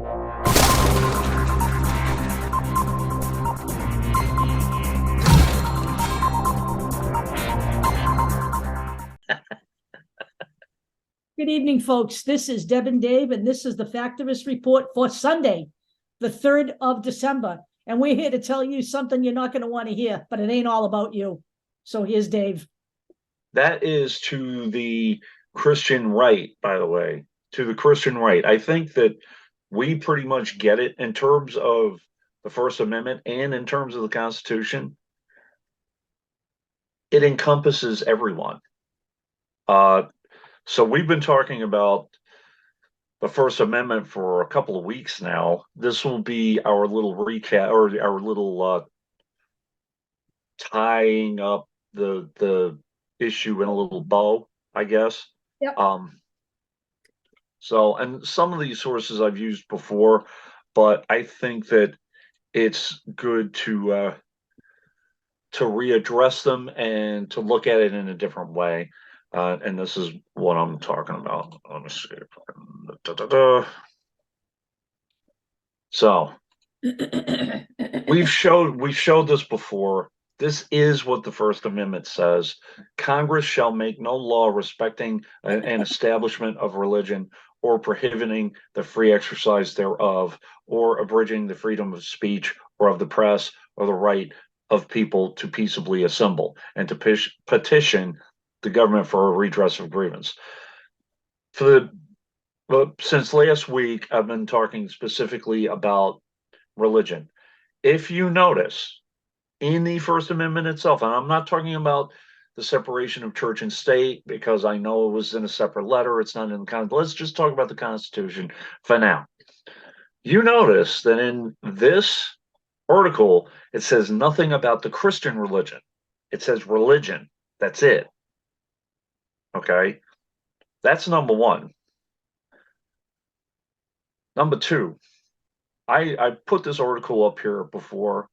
Good evening, folks. This is Deb and Dave, and this is the Factivist Report for Sunday, the 3rd of December. And we're here to tell you something you're not going to want to hear, but it ain't all about you. So here's Dave. That is to the Christian right, by the way, to the Christian right. I think that we pretty much get it in terms of the First Amendment and in terms of the Constitution. It encompasses everyone. So we've been talking about the First Amendment for a couple of weeks now. This will be our little recap, or our little tying up the issue in a little bow, I guess. Yep. So, and some of these sources I've used before, but I think that it's good to readdress them and to look at it in a different way. And this is what I'm talking about. Let me see. So we showed this before. This is what the First Amendment says. Congress shall make no law respecting an establishment of religion or prohibiting the free exercise thereof, or abridging the freedom of speech or of the press or the right of people to peaceably assemble and to petition the government for a redress of grievance. Since last week, I've been talking specifically about religion. If you notice, in the First Amendment itself, and I'm not talking about the separation of church and state because I know it was in a separate letter, it's not in the Constitution. Let's just talk about the Constitution for now. You notice that in this article, it says nothing about the Christian religion. It says religion. That's it. Okay? That's number one. Number two, I put this article up here before.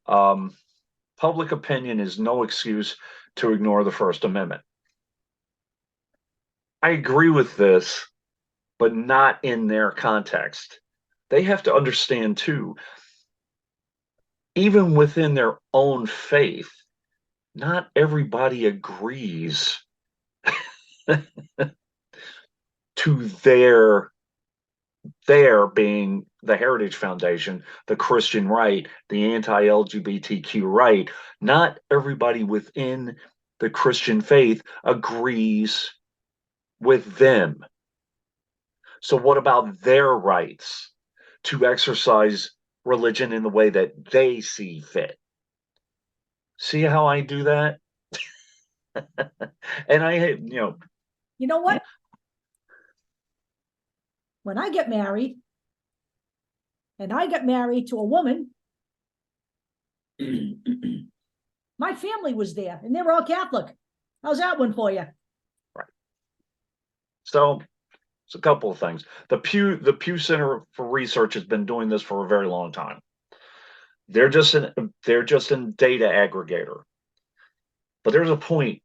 Public opinion is no excuse to ignore the First Amendment. I agree with this, but not in their context. They have to understand too, even within their own faith, not everybody agrees to their being the Heritage Foundation, the Christian right, the anti-LGBTQ right. Not everybody within the Christian faith agrees with them. So what about their rights to exercise religion in the way that they see fit? See how I do that? And You know what? When I get married, and I got married to a woman, my family was there, and they were all Catholic. How's that one for you? Right. So it's a couple of things. The Pew Center for Research has been doing this for a very long time. They're just an data aggregator. But there's a point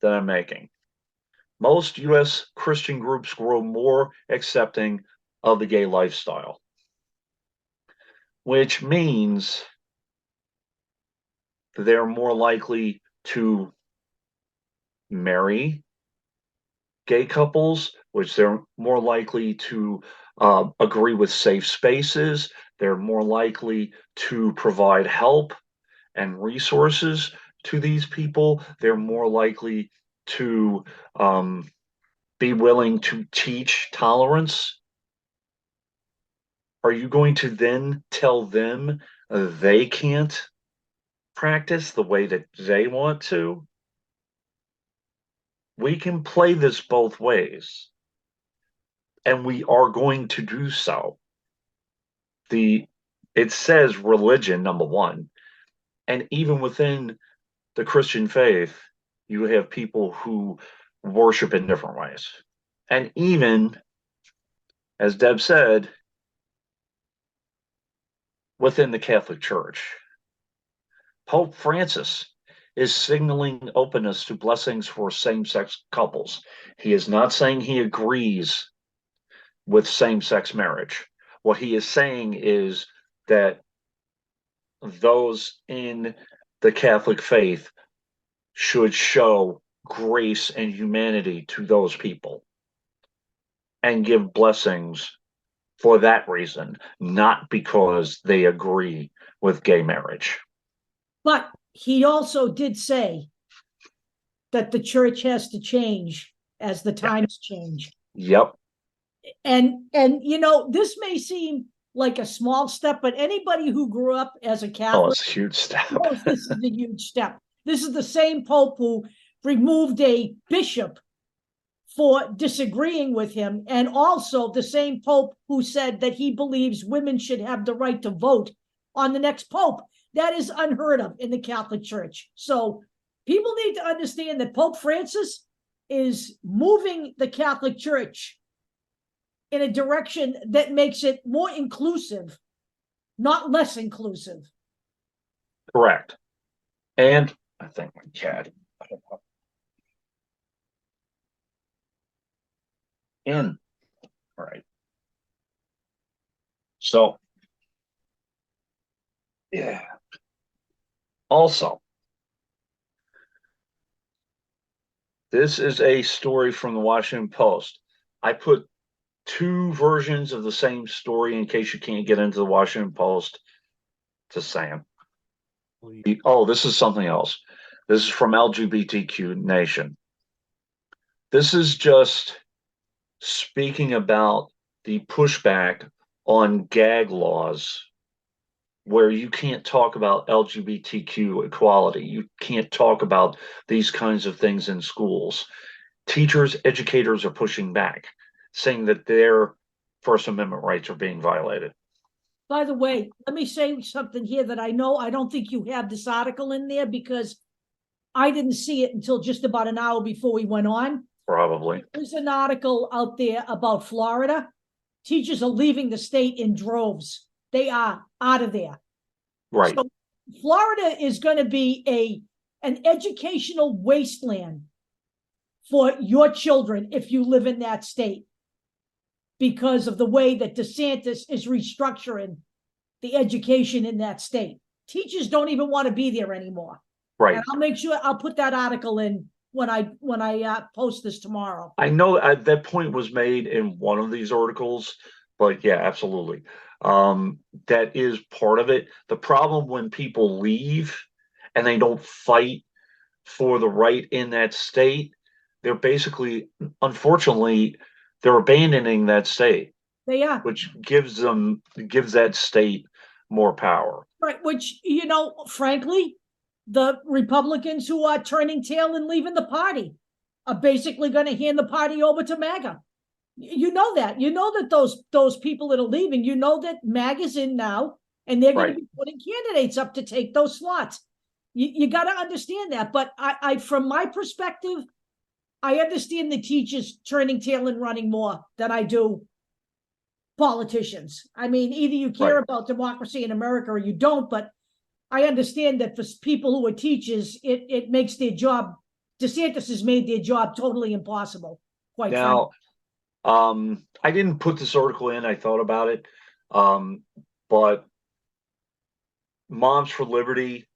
that I'm making. Most U.S. Christian groups grow more accepting of the gay lifestyle, which means they're more likely to marry gay couples, which they're more likely to agree with safe spaces. They're more likely to provide help and resources to these people. They're more likely to be willing to teach tolerance. Are you going to then tell them they can't practice the way that they want to? We can play this both ways, and we are going to do so. It says religion, number one, and even within the Christian faith, you have people who worship in different ways. And even, as Deb said, within the Catholic Church, Pope Francis is signaling openness to blessings for same-sex couples. He is not saying he agrees with same-sex marriage. What he is saying is that those in the Catholic faith should show grace and humanity to those people and give blessings for that reason, not because they agree with gay marriage. But he also did say that the church has to change as the times change. Yep. And this may seem like a small step, but anybody who grew up as a Catholic, it's a huge step. knows this is a huge step. This is the same Pope who removed a bishop for disagreeing with him, and also the same Pope who said that he believes women should have the right to vote on the next Pope. That is unheard of in the Catholic Church. So people need to understand that Pope Francis is moving the Catholic Church in a direction that makes it more inclusive, not less inclusive. Correct. And I think my cat. In. All right. So, yeah. Also, this is a story from the Washington Post. I put two versions of the same story in case you can't get into the Washington Post. Just saying. Oh, this is something else. This is from LGBTQ Nation. This is just speaking about the pushback on gag laws where you can't talk about LGBTQ equality. You can't talk about these kinds of things in schools. Teachers, educators are pushing back, saying that their First Amendment rights are being violated. By the way, let me say something here that I know I don't think you have this article in there because I didn't see it until just about an hour before we went on. Probably. There's an article out there about Florida. Teachers are leaving the state in droves. They are out of there. Right. So Florida is going to be an educational wasteland for your children if you live in that state, because of the way that DeSantis is restructuring the education in that state. Teachers don't even want to be there anymore. Right. And I'll make sure I'll put that article in when I post this tomorrow. I know that point was made in one of these articles, but yeah, absolutely. That is part of it. The problem when people leave and they don't fight for the right in that state, they're basically, unfortunately, they're abandoning that state. They are. Which gives that state more power. Right, which, frankly, the Republicans who are turning tail and leaving the party are basically going to hand the party over to MAGA. You know that those people that are leaving, that MAGA's in now, and they're going to be putting candidates up to take those slots. You got to understand that. But I, from my perspective, I understand the teachers turning tail and running more than I do politicians. I mean, either you care about democracy in America or you don't, but I understand that for people who are teachers, it makes their job, DeSantis has made their job totally impossible, quite frankly. I didn't put this article in, I thought about it. But Moms for Liberty,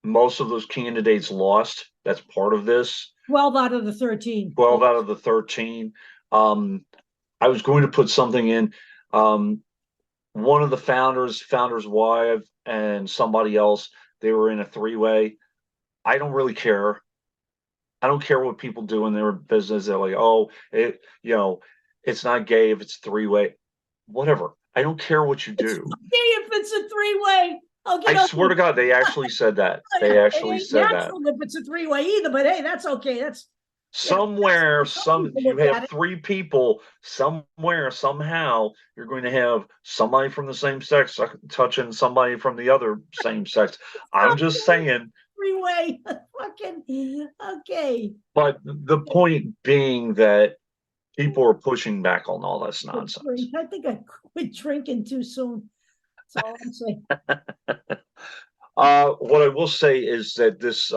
most of those candidates lost. That's part of this. 12 out of the 13. 12 out of the 13. I was going to put something in. One of the founders' wife, and somebody else, they were in a three-way. I don't really care. I don't care what people do in their business. They're like, oh, it's not gay if it's three-way. Whatever. I don't care what you do. It's not gay if it's a three-way. I swear to God, they actually said that. They actually said that. If it's a three-way either, but hey, that's okay. That's somewhere, you have three people, somewhere, somehow, you're going to have somebody from the same sex touching somebody from the other same sex. I'm just saying. Three-way. Fucking okay. But the point being that people are pushing back on all this nonsense. I think I quit drinking too soon. That's all I'm saying. What I will say is that this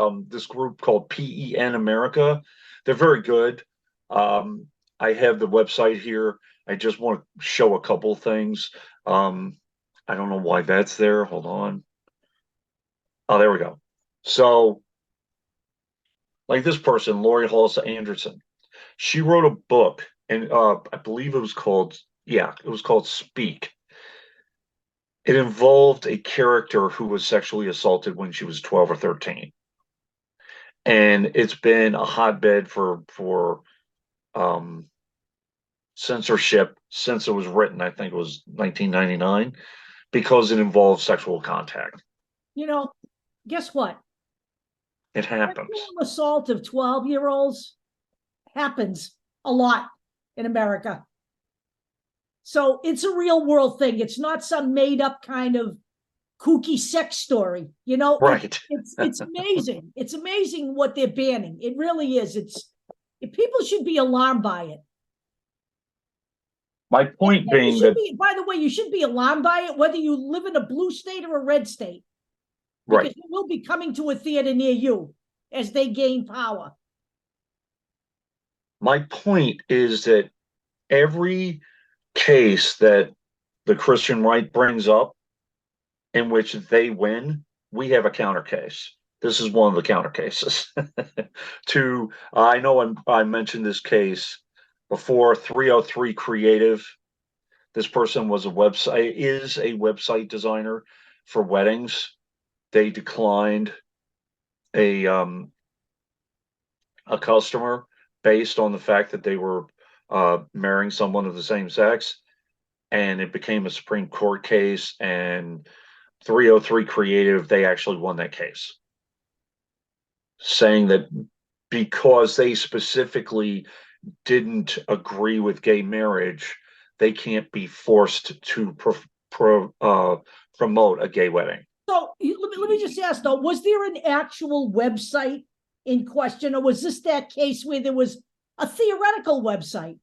group called PEN America, they're very good. I have the website here. I just want to show a couple things. I don't know why that's there. Hold on. Oh, there we go. So, like this person, Lori Halls Anderson, she wrote a book, and I believe it was called, yeah, it was called Speak. It involved a character who was sexually assaulted when she was 12 or 13. And it's been a hotbed for um, censorship since it was written. I think it was 1999 because it involves sexual contact. You know, guess what? It happens. Sexual assault of 12-year-olds happens a lot in America. So it's a real world thing. It's not some made up kind of kooky sex story. You know, Right. it's amazing. It's amazing what they're banning. It really is. People should be alarmed by it. My point And you being should that, be, by the way, you should be alarmed by it, whether you live in a blue state or a red state, because right. it will be coming to a theater near you as they gain power. My point is that every case that the Christian right brings up in which they win, we have a counter case. This is one of the counter cases. To I know I mentioned this case before. 303 Creative. This person was a website is a website designer for weddings. They declined a a customer based on the fact that they were marrying someone of the same sex, and it became a Supreme Court case. And 303 Creative, they actually won that case, saying that because they specifically didn't agree with gay marriage, they can't be forced to promote a gay wedding. So let me just ask though, was there an actual website in question, or was this that case where there was a theoretical website?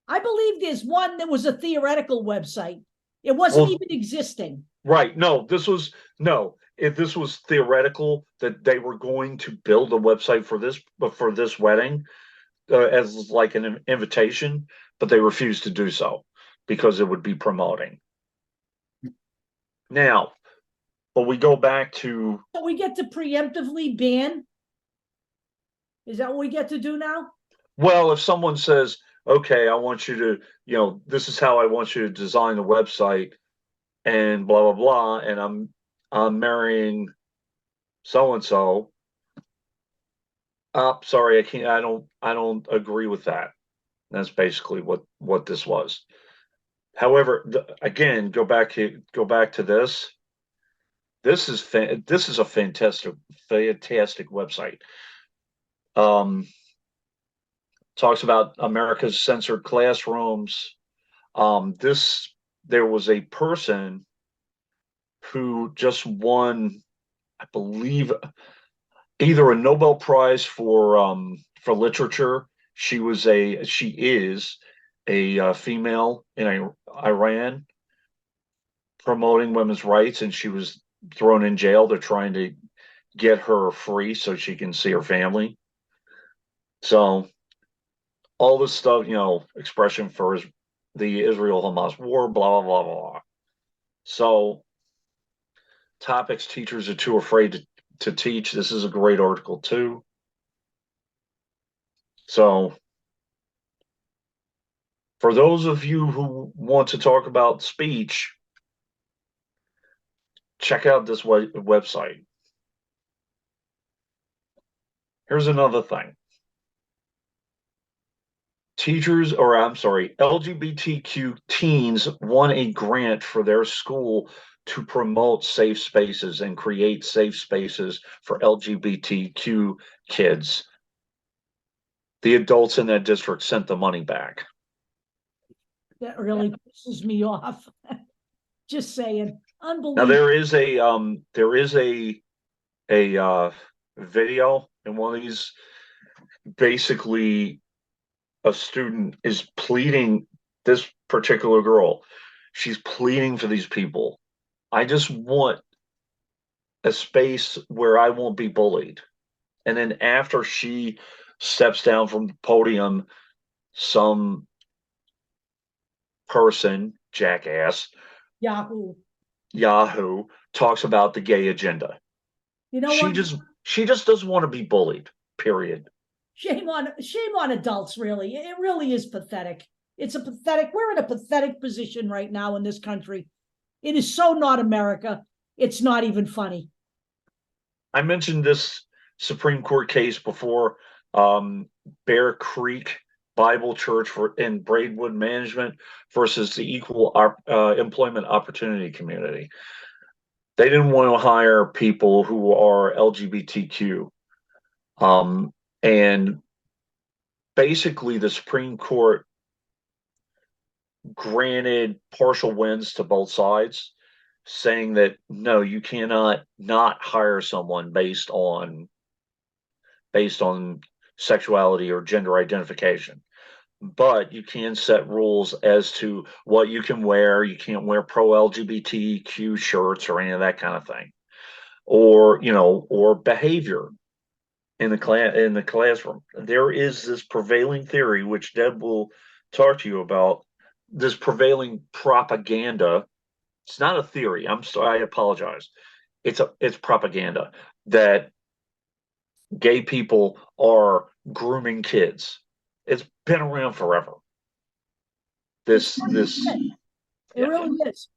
I believe there's one that was a theoretical website. It wasn't Well, even existing. right. No, this was no. If this was theoretical that they were going to build a website for this wedding as like an invitation, but they refused to do so because it would be promoting. Now, but we go back to, So we get to preemptively ban. Is that what we get to do now? well, if someone says, okay, I want you to, this is how I want you to design the website and blah blah blah, and I'm marrying so and so. Sorry, I don't agree with that. That's basically what this was. However, again, go back to this. This is a fantastic website. Um, Talks about America's censored classrooms. This There was a person who just won, I believe, either a Nobel Prize for literature. She is a female in Iran promoting women's rights, and she was thrown in jail. They're trying to get her free so she can see her family. So all this stuff, expression for the Israel Hamas war, blah blah blah blah. So topics teachers are too afraid to teach. This is a great article too. So for those of you who want to talk about speech, check out this website. Here's another thing. LGBTQ teens won a grant for their school to promote safe spaces and create safe spaces for LGBTQ kids. The adults in that district sent the money back. That really pisses me off. Just saying. Now Unbelievable. there is a video in one of these. Basically, a student is pleading, this particular girl, she's pleading for these people. I just want a space where I won't be bullied. And then after she steps down from the podium, some person, jackass, Yahoo. Yahoo, talks about the gay agenda. You know She what? just she just doesn't want to be bullied. Period. Shame on adults, really. It really is pathetic. It's a pathetic, we're in a pathetic position right now in this country. It is so not America. It's not even funny. I mentioned this Supreme Court case before. Um, Bear Creek Bible Church for in Braidwood Management versus the Employment Opportunity Community. They didn't want to hire people who are LGBTQ. And basically, the Supreme Court granted partial wins to both sides, saying that no, you cannot not hire someone based on sexuality or gender identification. But you can set rules as to what you can wear. You can't wear pro LGBTQ shirts or any of that kind of thing, or or behavior in the classroom. There is this prevailing theory, which Deb will talk to you about. This prevailing propaganda. It's not a theory. I'm sorry. I apologize. It's propaganda that gay people are grooming kids. It's been around forever. It's This It yeah. really is.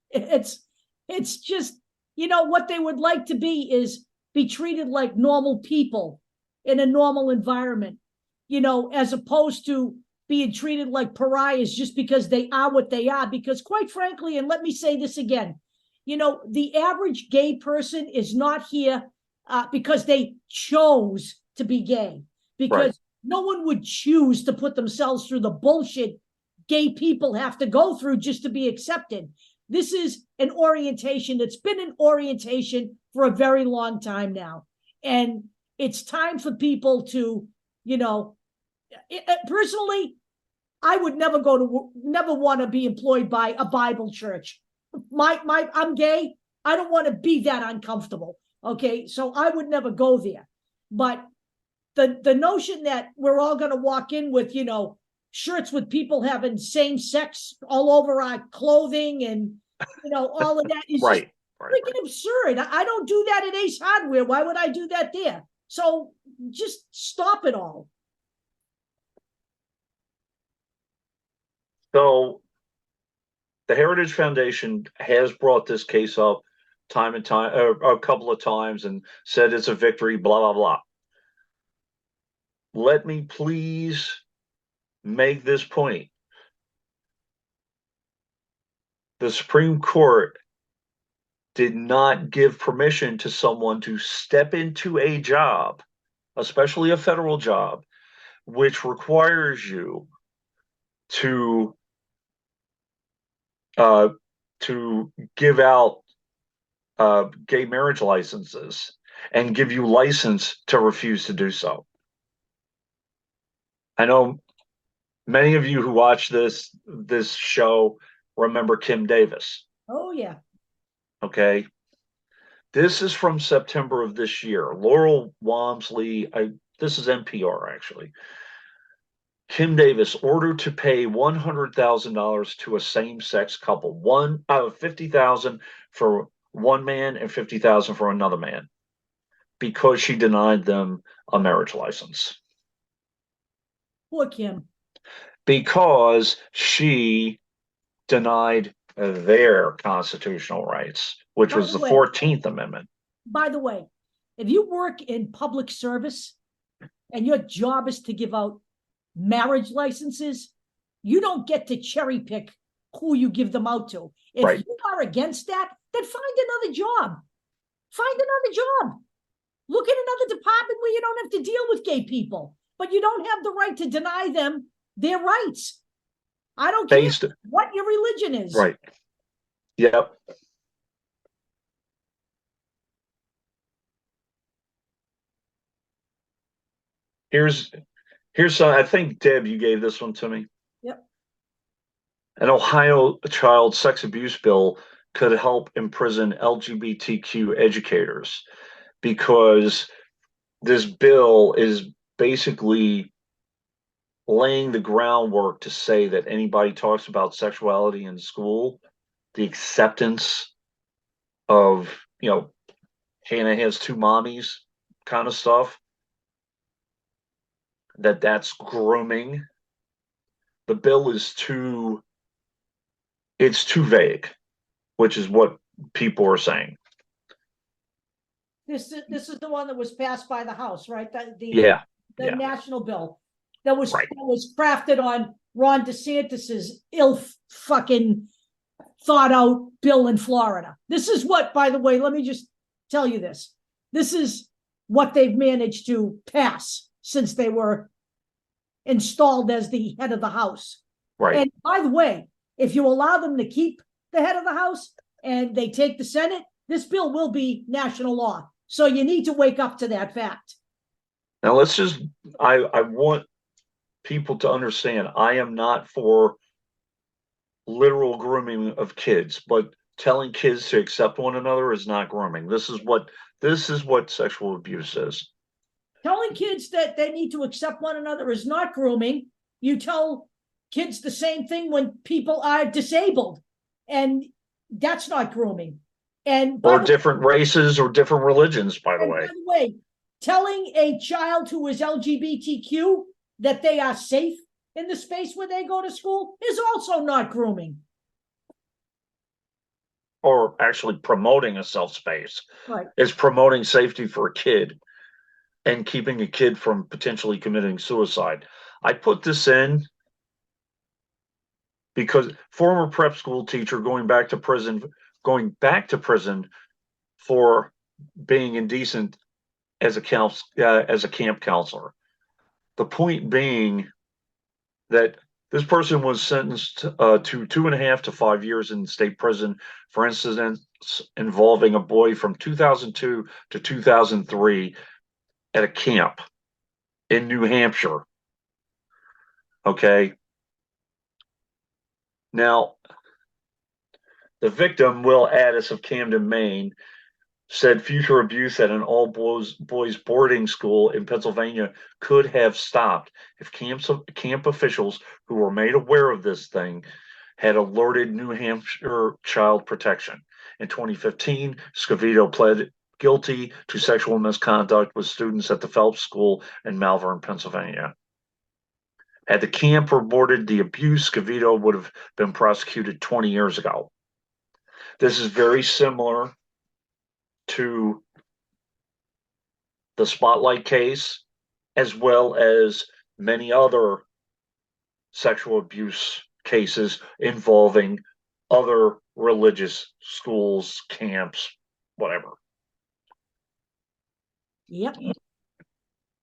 It's just, what they would like to is be treated like normal people in a normal environment, as opposed to being treated like pariahs just because they are what they are. Because quite frankly, and let me say this again, the average gay person is not here because they chose to be gay, Right. because no one would choose to put themselves through the bullshit gay people have to go through just to be accepted. This is an orientation that's been an orientation for a very long time now. And it's time for people to, personally, I would never want to be employed by a Bible church. I'm gay. I don't want to be that uncomfortable. Okay. So I would never go there. But the notion that we're all going to walk in with, shirts with people having same sex all over our clothing and all of that is Right. just Right. freaking absurd. I don't do that at Ace Hardware. Why would I do that there? So just stop it all. So the Heritage Foundation has brought this case up time and time a couple of times and said it's a victory, blah blah blah. Let me please make this point. The Supreme Court did not give permission to someone to step into a job, especially a federal job, which requires you to uh, to give out gay marriage licenses and give you license to refuse to do so. I know many of you who watch this show remember Kim Davis. Oh yeah. Okay, this is from September of this year. Laurel Walmsley. This is NPR actually. Kim Davis ordered to pay $100,000 to a same-sex couple. 50,000 for one man and 50,000 for another man, because she denied them a marriage license. Poor Kim. Because she denied their constitutional rights, which By was the the way, 14th Amendment. by the way, if you work in public service and your job is to give out marriage licenses, you don't get to cherry pick who you give them out to. If Right. you are against that, then find another job. Find another job. Look at another department where you don't have to deal with gay people, but you don't have the right to deny them their rights. I don't care Based, what your religion is. right. Yep. Here's I think Deb, you gave this one to me. Yep. An Ohio child sex abuse bill could help imprison LGBTQ educators, because this bill is basically laying the groundwork to say that anybody talks about sexuality in school, the acceptance of, Hannah has two mommies kind of stuff, that's grooming. The bill is it's too vague, which is what people are saying. This is the one that was passed by the House, right? Yeah. The Yeah. national bill that was Right. crafted on Ron DeSantis's ill fucking thought out bill in Florida. This is what, by the way, let me just tell you this. This is what they've managed to pass since they were installed as the head of the House. Right. And by the way, if you allow them to keep the head of the House and they take the Senate, this bill will be national law. So you need to wake up to that fact. Now I want people to understand I am not for literal grooming of kids, but telling kids to accept one another is not grooming. This is what sexual abuse is. Telling kids that they need to accept one another is not grooming. You tell kids the same thing when people are disabled, and that's not grooming. And or different races or different religions, by the way, telling a child who is LGBTQ that they are safe in the space where they go to school is also not grooming. Or actually promoting a self space. Right. Is promoting safety for a kid and keeping a kid from potentially committing suicide. I put this in because former prep school teacher going back to prison for being indecent as a camp counselor. The point being that this person was sentenced to 2.5 to 5 years in state prison for incidents involving a boy from 2002 to 2003 at a camp in New Hampshire. Okay. Now, the victim, Will Addis of Camden, Maine, said future abuse at an all boys boarding school in Pennsylvania could have stopped if camp officials who were made aware of this thing had alerted New Hampshire Child Protection. In 2015, Scavito pled guilty to sexual misconduct with students at the Phelps School in Malvern, Pennsylvania. Had the camp reported the abuse, Scavito would have been prosecuted 20 years ago. This is very similar to the Spotlight case, as well as many other sexual abuse cases involving other religious schools, camps, whatever. Yep.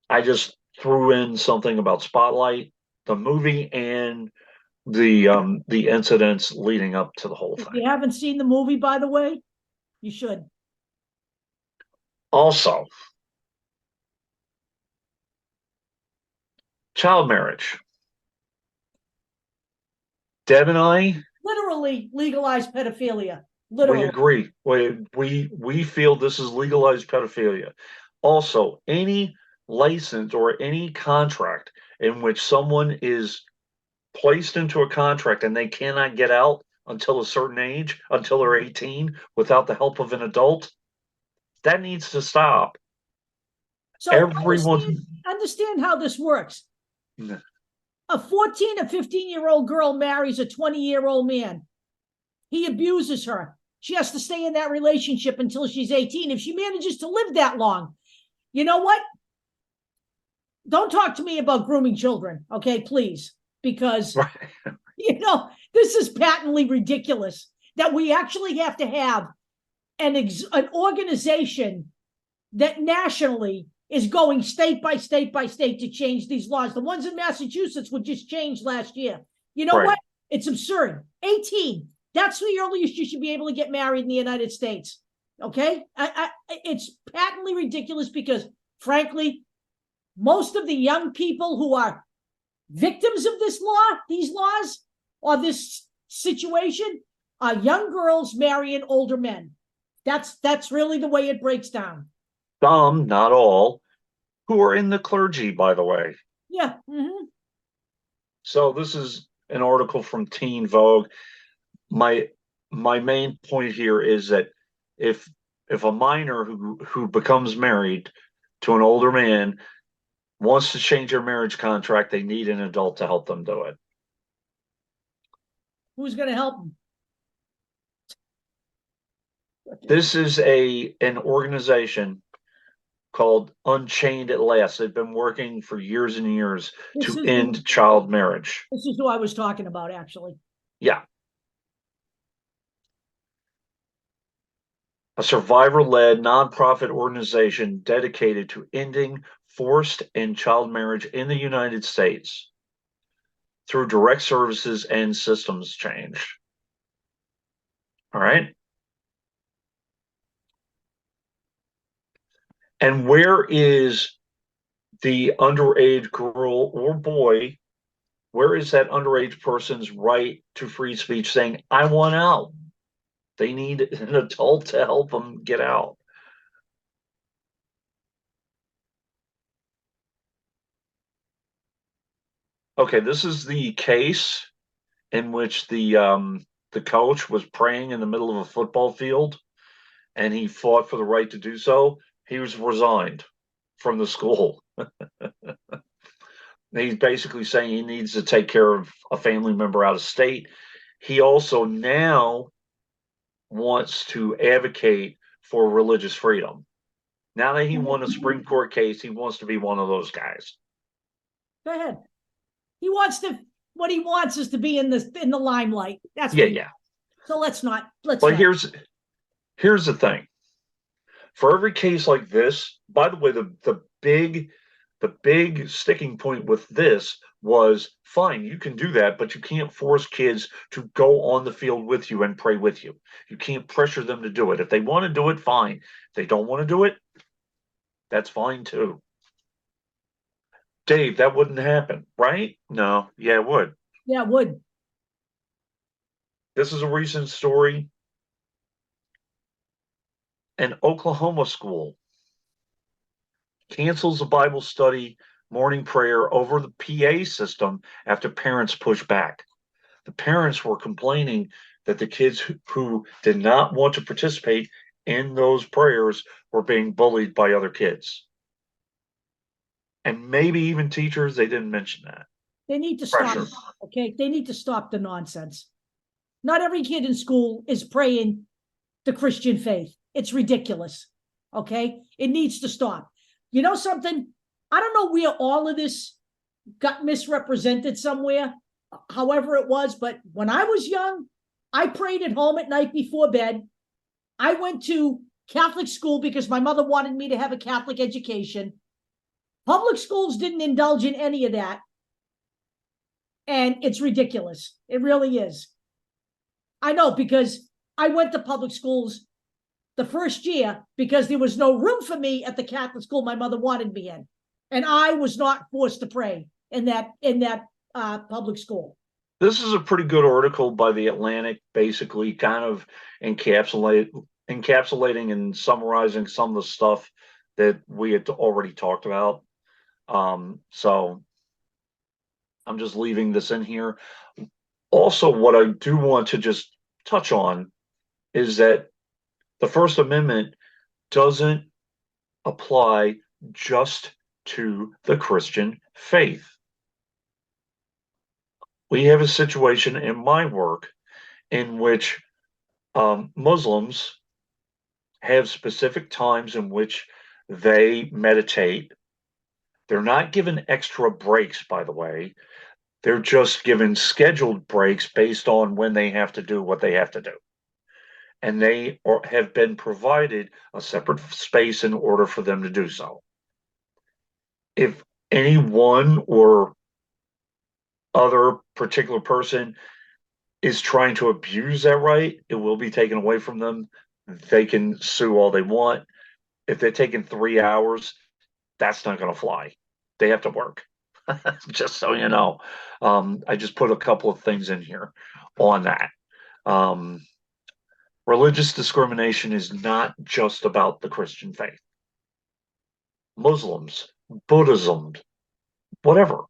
I just threw in something about Spotlight, the movie, and the incidents leading up to the whole thing. If you haven't seen the movie, by the way, you should. Also, child marriage. Deb and I literally legalize pedophilia. Literally. We agree. We feel this is legalized pedophilia. Also, any license or any contract in which someone is placed into a contract and they cannot get out until a certain age, until they're 18, without the help of an adult, that needs to stop. So understand how this works. A 14 or 15-year-old girl marries a 20-year-old man. He abuses her. She has to stay in that relationship until she's 18. If she manages to live that long, you know what? Don't talk to me about grooming children, okay, please, because this is patently ridiculous that we actually have to have an organization that nationally is going state by state by state to change these laws. The ones in Massachusetts were just changed last year. You know what? It's absurd. 18. That's the earliest you should be able to get married in the United States. Okay? It's patently ridiculous because, frankly, most of the young people who are victims of these laws, or this situation, are young girls marrying older men. That's really the way it breaks down. Some, not all, who are in the clergy, by the way. Yeah. Mm-hmm. So this is an article from Teen Vogue. My my main point here is that if if a minor who becomes married to an older man wants to change their marriage contract, they need an adult to help them do it. Who's going to help them? This is an organization called Unchained at Last. They've been working for years and years This to is end child marriage. this is who I was talking about, actually. Yeah. A survivor-led nonprofit organization dedicated to ending forced and child marriage in the United States through direct services and systems change. All right. And where is the underage girl or boy? Where is that underage person's right to free speech saying, I want out? They need an adult to help them get out. Okay, this is the case in which the coach was praying in the middle of a football field and he fought for the right to do so. He was resigned from the school. He's basically saying he needs to take care of a family member out of state. He also now wants to advocate for religious freedom. Now that he won a Supreme Court case, he wants to be one of those guys. Go ahead. He wants to. What he wants is to be in the limelight. That's Yeah, what yeah. So let's not. Let's. But Not. here's the thing. For every case like this, by the way, the big sticking point with this was fine, you can do that, but you can't force kids to go on the field with you and pray with you. You can't pressure them to do it. If they want to do it, fine. If they don't want to do it, that's fine too. Dave, that wouldn't happen, right? No, yeah, it would. Yeah, it would. This is a recent story. An Oklahoma school cancels a Bible study morning prayer over the PA system after parents push back. The parents were complaining that the kids who did not want to participate in those prayers were being bullied by other kids. And maybe even teachers, they didn't mention that. They need to Pressure. stop. Okay, they need to stop the nonsense. Not every kid in school is praying the Christian faith. It's ridiculous. Okay, it needs to stop. You know something? I don't know where all of this got misrepresented somewhere, however it was, but when I was young, I prayed at home at night before bed. I went to Catholic school because my mother wanted me to have a Catholic education. Public schools didn't indulge in any of that. And it's ridiculous. It really is. I know, because I went to public schools the first year because there was no room for me at the Catholic school my mother wanted me in. And I was not forced to pray in that public school. This is a pretty good article by the Atlantic, basically kind of encapsulating and summarizing some of the stuff that we had already talked about. So I'm just leaving this in here. Also, what I do want to just touch on is that the First Amendment doesn't apply just to the Christian faith. We have a situation in my work in which Muslims have specific times in which they meditate. They're not given extra breaks, by the way. They're just given scheduled breaks based on when they have to do what they have to do. And they have been provided a separate space in order for them to do so. If anyone or other particular person is trying to abuse that right, it will be taken away from them. They can sue all they want. If they're taking 3 hours, that's not going to fly. They have to work. Just so you know. I just put a couple of things in here on that. Religious discrimination is not just about the Christian faith. Muslims, Buddhism, whatever.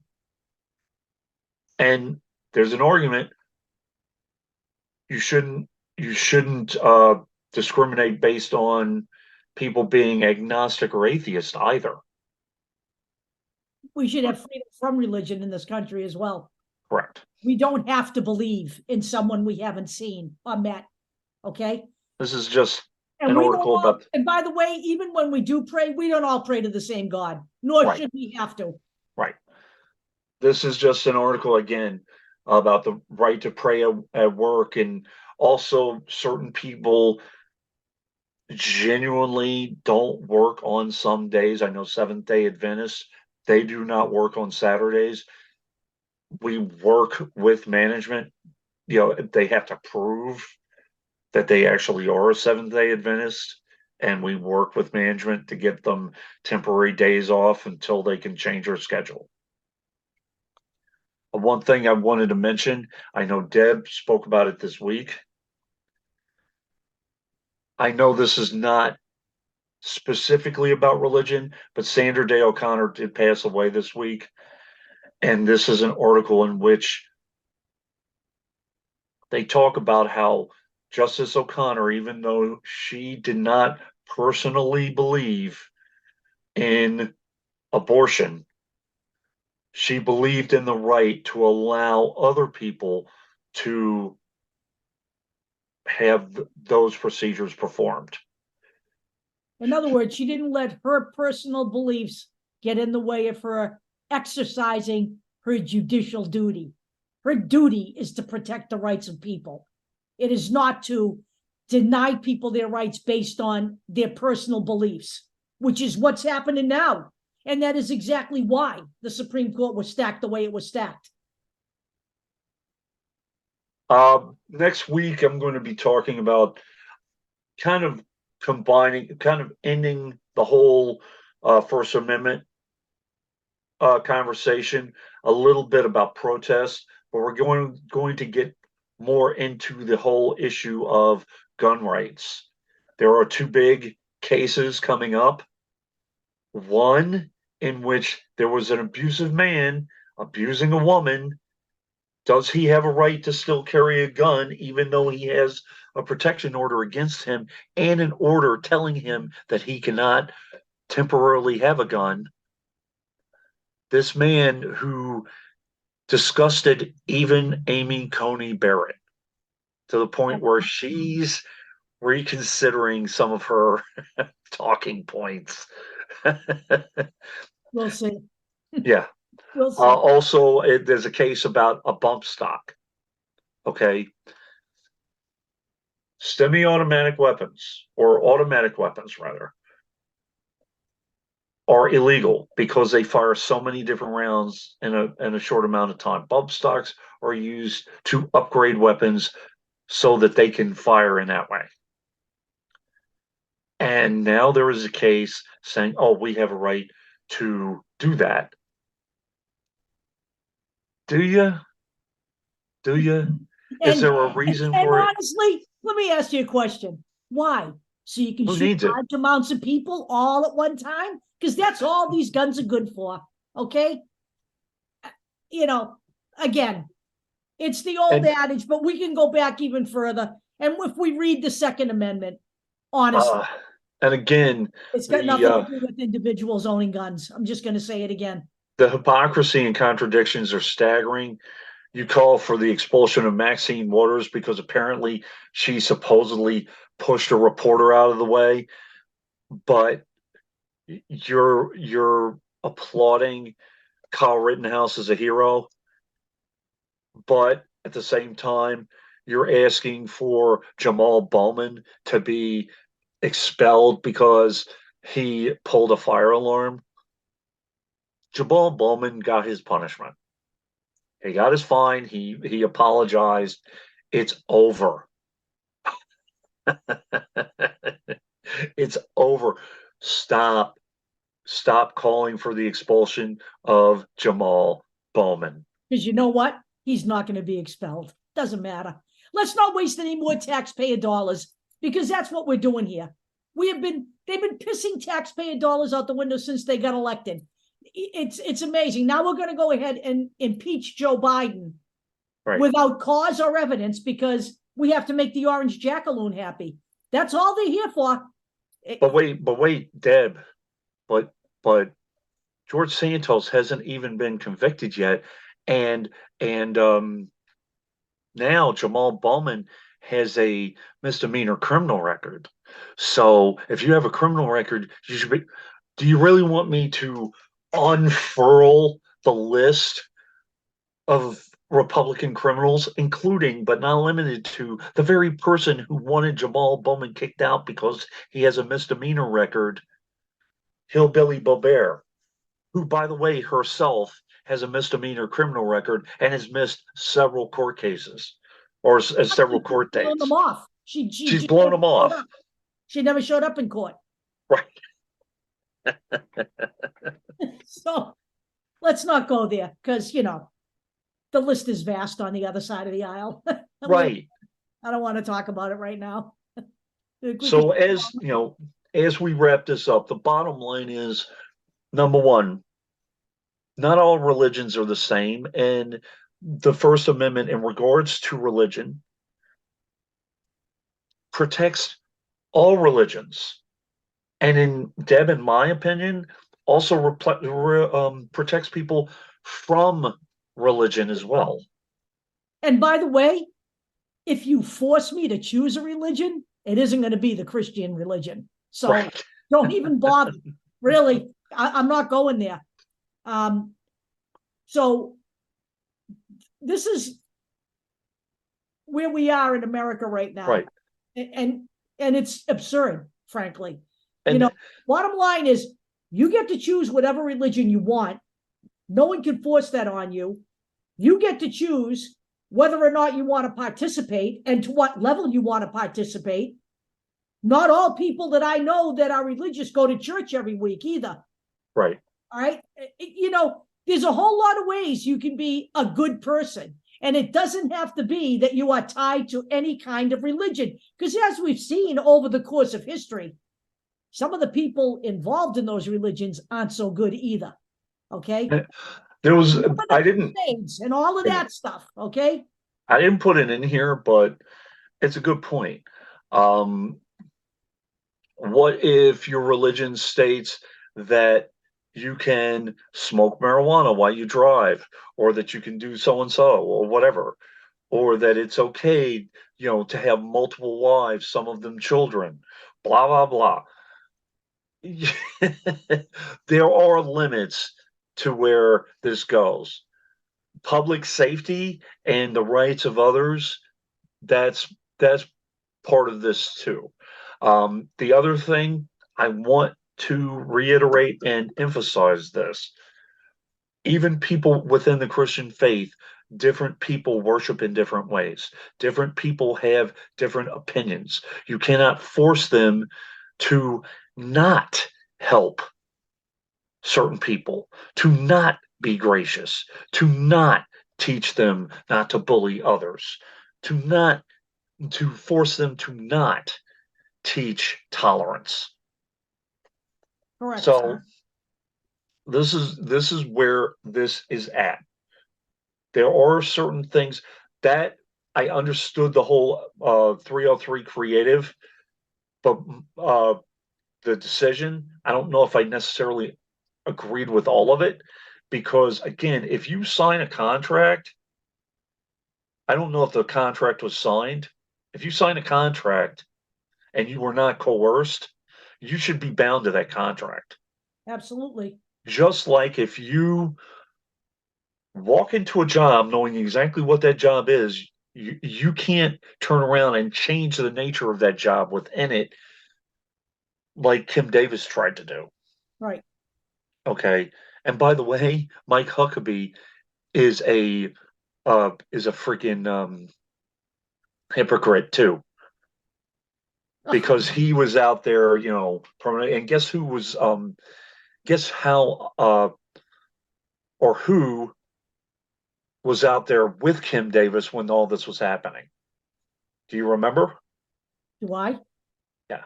And there's an argument you shouldn't discriminate based on people being agnostic or atheist either. We should have freedom from religion in this country as well. Correct. We don't have to believe in someone we haven't seen or met. Okay. This is just And an we don't article all, about and by the way, even when we do pray, we don't all pray to the same God, nor right, should we have to. right. This is just an article again about the right to pray at work, and also certain people genuinely don't work on some days. I know Seventh-day Adventists, they do not work on Saturdays. We work with management. They have to prove that they actually are a Seventh-day Adventist, and we work with management to get them temporary days off until they can change their schedule. One thing I wanted to mention, I know Deb spoke about it this week. I know this is not specifically about religion, but Sandra Day O'Connor did pass away this week. And this is an article in which they talk about how Justice O'Connor, even though she did not personally believe in abortion, she believed in the right to allow other people to have those procedures performed. In other words, she didn't let her personal beliefs get in the way of her exercising her judicial duty. Her duty is to protect the rights of people. It is not to deny people their rights based on their personal beliefs, which is what's happening now. And that is exactly why the Supreme Court was stacked the way it was stacked. Next week, I'm going to be talking about kind of ending the whole First Amendment conversation, a little bit about protest, but we're going to get more into the whole issue of gun rights. There are two big cases coming up. One in which there was an abusive man abusing a woman. Does he have a right to still carry a gun, even though he has a protection order against him and an order telling him that he cannot temporarily have a gun? This man who disgusted even Amy Coney Barrett to the point where she's reconsidering some of her talking points. We'll see. Yeah. We'll see. Also, there's a case about a bump stock. Okay. Semi-automatic weapons, or automatic weapons rather, are illegal because they fire so many different rounds in a short amount of time. Bump stocks are used to upgrade weapons so that they can fire in that way. And now there is a case saying, oh, we have a right to do that. Do you? Do you? Is there a reason and for it? honestly, let me ask you a question. Why? So you can Who shoot needs it? large amounts of people all at one time? Because that's all these guns are good for. Okay. Again, it's the old And adage, but we can go back even further. And if we read the Second Amendment, honestly, and again, it's got nothing to do with individuals owning guns. I'm just going to say it again. the hypocrisy and contradictions are staggering. You call for the expulsion of Maxine Waters because apparently she supposedly pushed a reporter out of the way, but you're applauding Kyle Rittenhouse as a hero, but at the same time you're asking for Jamal Bowman to be expelled because he pulled a fire alarm. Jamal Bowman got his punishment. He got his fine. He apologized. It's over. It's over. Stop calling for the expulsion of Jamal Bowman. Because you know what? He's not going to be expelled. Doesn't matter. Let's not waste any more taxpayer dollars, because that's what we're doing here. They've been pissing taxpayer dollars out the window since they got elected. it's amazing. Now we're going to go ahead and impeach Joe Biden Right. without cause or evidence because we have to make the orange jackaloon happy. That's all they're here for. But wait, Deb, but George Santos hasn't even been convicted yet, and now Jamal Bowman has a misdemeanor criminal record. So if you have a criminal record, you should be. Do you really want me to unfurl the list of Republican criminals, including but not limited to the very person who wanted Jamal Bowman kicked out because he has a misdemeanor record, Hillbilly Bobert, who, by the way, herself has a misdemeanor criminal record and has missed several court cases or several court blown them dates. off. She's just blown them off. She never showed up in court. Right. So let's not go there because, the list is vast on the other side of the aisle. Right. I don't want to talk about it right now. So as we wrap this up, the bottom line is, number one, not all religions are the same, and the First Amendment in regards to religion protects all religions, and in my opinion, also protects people from religion as well. And by the way, if you force me to choose a religion, it isn't going to be the Christian religion. So right. Don't even bother. Really, I'm not going there. So this is where we are in America right now. Right. And it's absurd, frankly. And bottom line is you get to choose whatever religion you want. No one can force that on you. You get to choose whether or not you want to participate and to what level you want to participate. Not all people that I know that are religious go to church every week either. Right. All right. There's a whole lot of ways you can be a good person. And it doesn't have to be that you are tied to any kind of religion. Because as we've seen over the course of history, some of the people involved in those religions aren't so good either. Okay. There was, I didn't, and all of that stuff. Okay. I didn't put it in here, but it's a good point. What if your religion states that you can smoke marijuana while you drive, or that you can do so and so, or whatever, or that it's okay, to have multiple wives, some of them children, blah, blah, blah. There are limits to where this goes. Public safety and the rights of others, that's part of this too. The other thing I want to reiterate and emphasize this: even people within the Christian faith, different people worship in different ways. Different people have different opinions. You cannot force them to not help certain people, to not be gracious, to not teach them not to bully others, to force them to not teach tolerance. Correct. So this is where this is at. There are certain things that I understood the whole 303 creative, but the decision, I don't know if I necessarily agreed with all of it, because again, if you sign a contract, I don't know if the contract was signed. If you sign a contract and you were not coerced, you should be bound to that contract. Absolutely. Just like if you walk into a job knowing exactly what that job is, you can't turn around and change the nature of that job within it, like Kim Davis tried to do. Right. Okay. And by the way, Mike Huckabee is a freaking hypocrite too, because he was out there, and guess who was guess how or who was out there with Kim Davis when all this was happening? Do you remember? Do I? Yeah.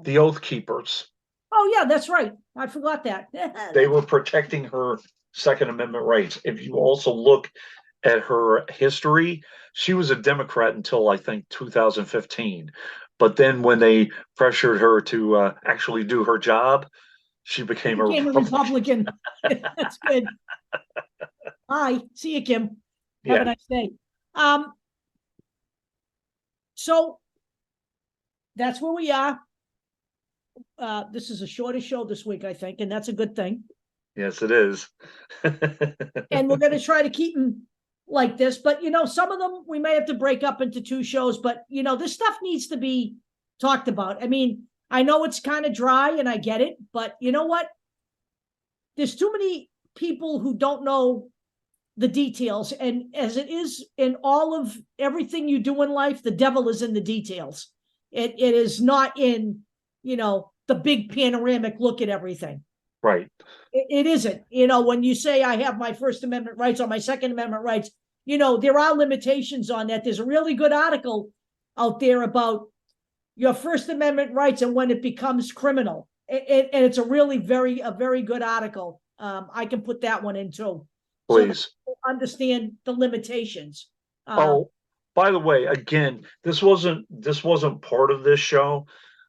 The Oath Keepers. Oh, yeah, that's right. I forgot that. They were protecting her Second Amendment rights. If you also look at her history, she was a Democrat until I think 2015. But then when they pressured her to actually do her job, she He became a became a Republican. Republican. That's good. Bye. See you, Kim. Have a Yeah, nice day. Um, so that's where we are. This is a shorter show this week, I think, and that's a good thing. yes, it is. And we're going to try to keep them like this. But, some of them we may have to break up into two shows. But, this stuff needs to be talked about. I mean, I know it's kind of dry and I get it. But you know what? There's too many people who don't know the details. And as it is in all of everything you do in life, the devil is in the details. It is not in, the big panoramic look at everything. Right. It isn't. When you say I have my First Amendment rights or my Second Amendment rights, there are limitations on that. There's a really good article out there about your First Amendment rights and when it becomes criminal. And it's a very good article. I can put that one in too. So that Please. people understand the limitations. Oh, by the way, again, this wasn't part of this show,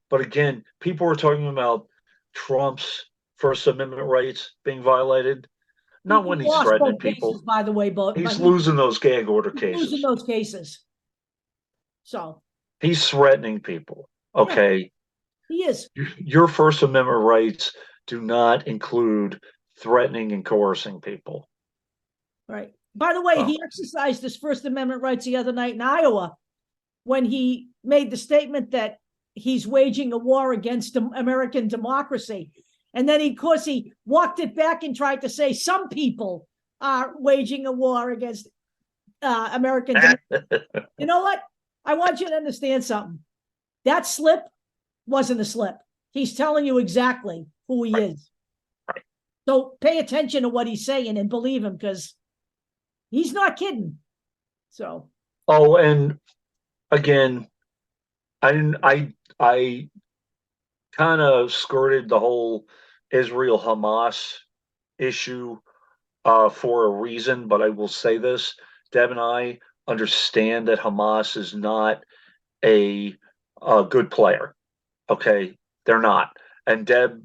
but again, people were talking about Trump's First Amendment rights being violated. Not He when he's lost threatening both cases, people. by the way, but He's he's losing those gag order losing cases. those cases. So, He's threatening people. yeah, Okay. he is. Your First Amendment rights do not include threatening and coercing people. Right. By the way, Oh, he exercised his First Amendment rights the other night in Iowa when he made the statement that he's waging a war against American democracy. And then, of course, he walked it back and tried to say some people are waging a war against American democracy. You know what? I want you to understand something. That slip wasn't a slip. He's telling you exactly who he right, is. right. So pay attention to what he's saying and believe him because he's not kidding. So, Oh, and again, I didn't. I kind of skirted the whole Israel Hamas issue for a reason, but I will say this: Deb and I understand that Hamas is not a, a good player. Okay, they're not. And Deb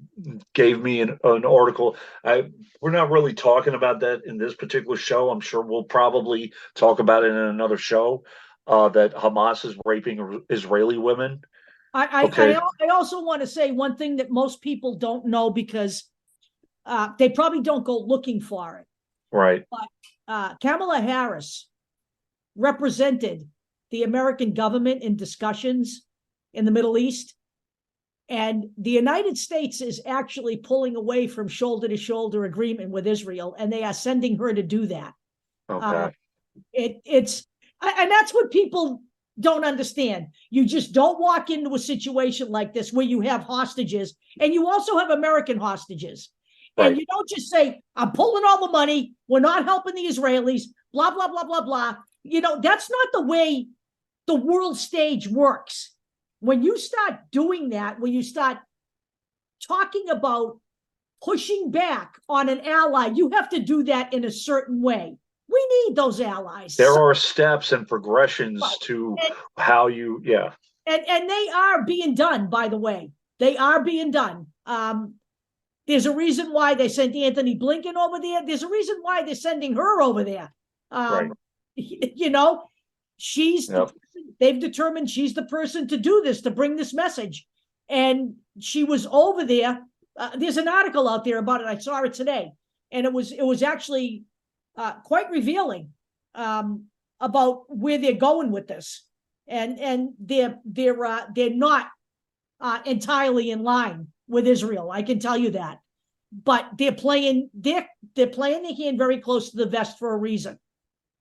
gave me an article. We're not really talking about that in this particular show. I'm sure we'll probably talk about it in another show. That Hamas is raping Israeli women. Okay, I also want to say one thing that most people don't know because they probably don't go looking for it. right. But Kamala Harris represented the American government in discussions in the Middle East. And the United States is actually pulling away from shoulder to shoulder agreement with Israel, and they are sending her to do that. Uh, Okay. it's and that's what people don't understand. You just don't walk into a situation like this where you have hostages, and you also have American hostages. And Right. you don't just say, I'm pulling all the money, we're not helping the Israelis, blah, blah, blah, blah, blah. That's not the way the world stage works. When you start doing that, when you start talking about pushing back on an ally, you have to do that in a certain way. We need those allies. There So, are steps and progressions right. to and, how you, yeah, and they are being done, by the way. They are being done. There's a reason why they sent Anthony Blinken over there. There's a reason why they're sending her over there. right. You know, she's the Yep. person, they've determined she's the person to do this, to bring this message. And she was over there. There's an article out there about it. I saw it today, and it was actually quite revealing about where they're going with this, and they're not entirely in line with Israel. I can tell you that, but they're playing the hand very close to the vest for a reason.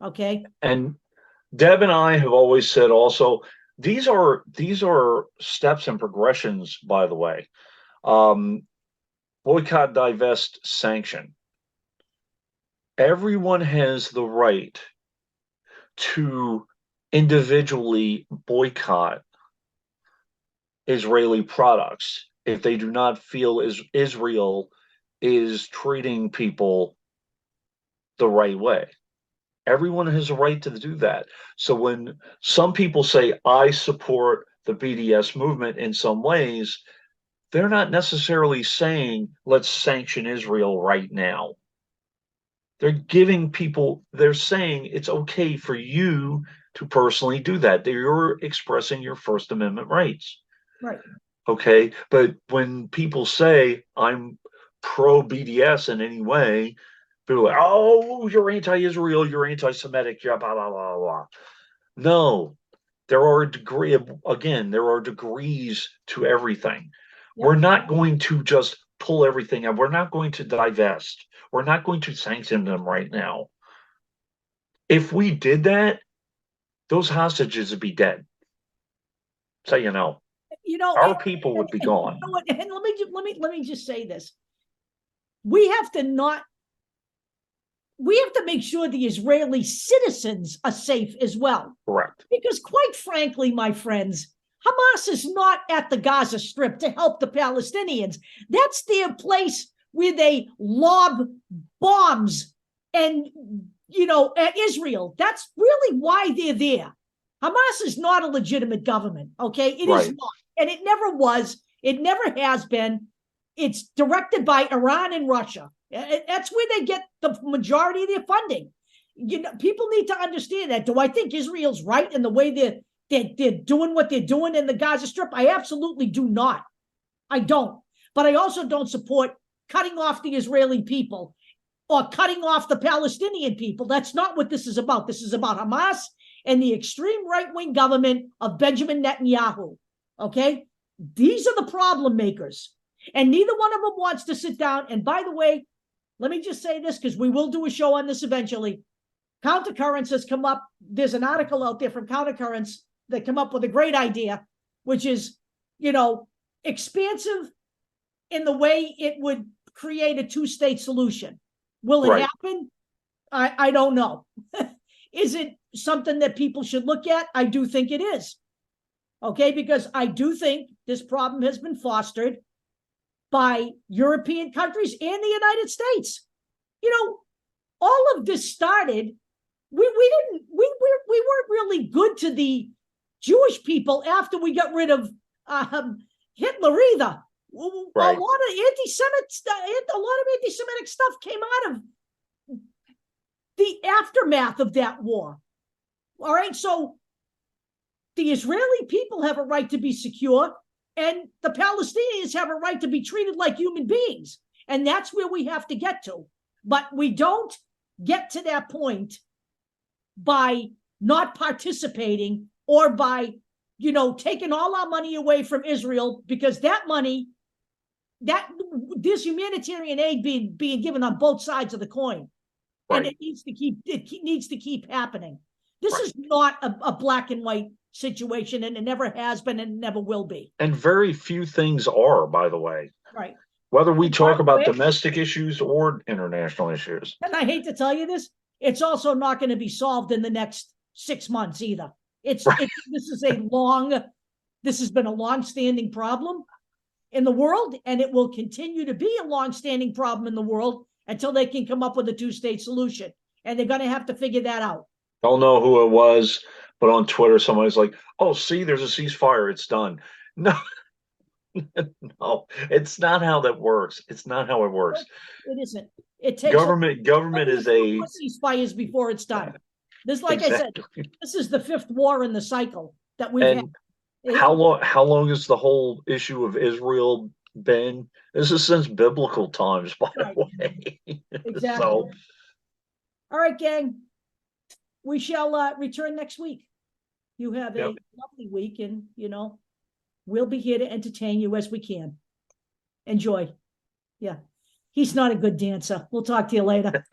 Okay. And Deb and I have always said also, these are steps and progressions, by the way. Um, Boycott, divest, sanction. Everyone has the right to individually boycott Israeli products. if they do not feel Israel is treating people the right way. Everyone has a right to do that. So when some people say, I support the BDS movement in some ways, they're not necessarily saying, let's sanction Israel right now. They're saying it's okay for you to personally do that. You're expressing your First Amendment rights. Right. Okay. But when people say, I'm pro BDS in any way, people are like, oh, you're anti-Israel, you're anti-Semitic, blah, blah, blah, blah. No, there are there are degrees to everything. Yep. We're not going to just pull everything out. We're not going to divest. We're not going to sanction them right now. If we did that, those hostages would be dead. So our people would be gone. And let me just say this. We have to make sure the Israeli citizens are safe as well. Correct. Because quite frankly, my friends, Hamas is not at the Gaza Strip to help the Palestinians. That's their place where they lob bombs and, at Israel. That's really why they're there. Hamas is not a legitimate government, okay? It is not. And it never was. It never has been. It's directed by Iran and Russia. That's where they get the majority of their funding. People need to understand that. Do I think Israel's right in the way they're doing what they're doing in the Gaza Strip? I absolutely do not. I don't. But I also don't support cutting off the Israeli people or cutting off the Palestinian people. That's not what this is about. This is about Hamas and the extreme right-wing government of Benjamin Netanyahu. Okay? These are the problem makers. And neither one of them wants to sit down. And by the way, let me just say this, because we will do a show on this eventually. Countercurrents has come up. There's an article out there from Countercurrents that come up with a great idea, which is, expansive in the way it would create a two-state solution. Will it happen? I don't know. Is it something that people should look at? I do think it is. Okay, because I do think this problem has been fostered by European countries and the United States. All of this started, we weren't really good to the Jewish people after we got rid of Hitler either. Right. A lot of anti-Semitic stuff came out of the aftermath of that war. All right, so the Israeli people have a right to be secure, and the Palestinians have a right to be treated like human beings. And that's where we have to get to. But we don't get to that point by not participating or by, taking all our money away from Israel, because that money, this humanitarian aid being given on both sides of the coin. Right. And it needs to keep happening. This is not a black and white situation, and it never has been and never will be. And very few things are, by the way. Right. Whether we talk about domestic issues or international issues. And I hate to tell you this, it's also not going to be solved in the next 6 months either. This has been a long-standing problem in the world, and it will continue to be a long-standing problem in the world until they can come up with a two-state solution. And they're going to have to figure that out. Don't know who it was, but on Twitter, somebody's like, oh, see, there's a ceasefire. It's done. No, no, it's not how that works. It's not how it works. It isn't. It takes government is a ceasefires before it's done. This, like exactly. I said, this is the fifth war in the cycle that we've had. How long has the whole issue of Israel been? This is since biblical times, by the way. Exactly. So, all right, gang. We shall return next week. You have a lovely week, and we'll be here to entertain you as we can. Enjoy. Yeah. He's not a good dancer. We'll talk to you later.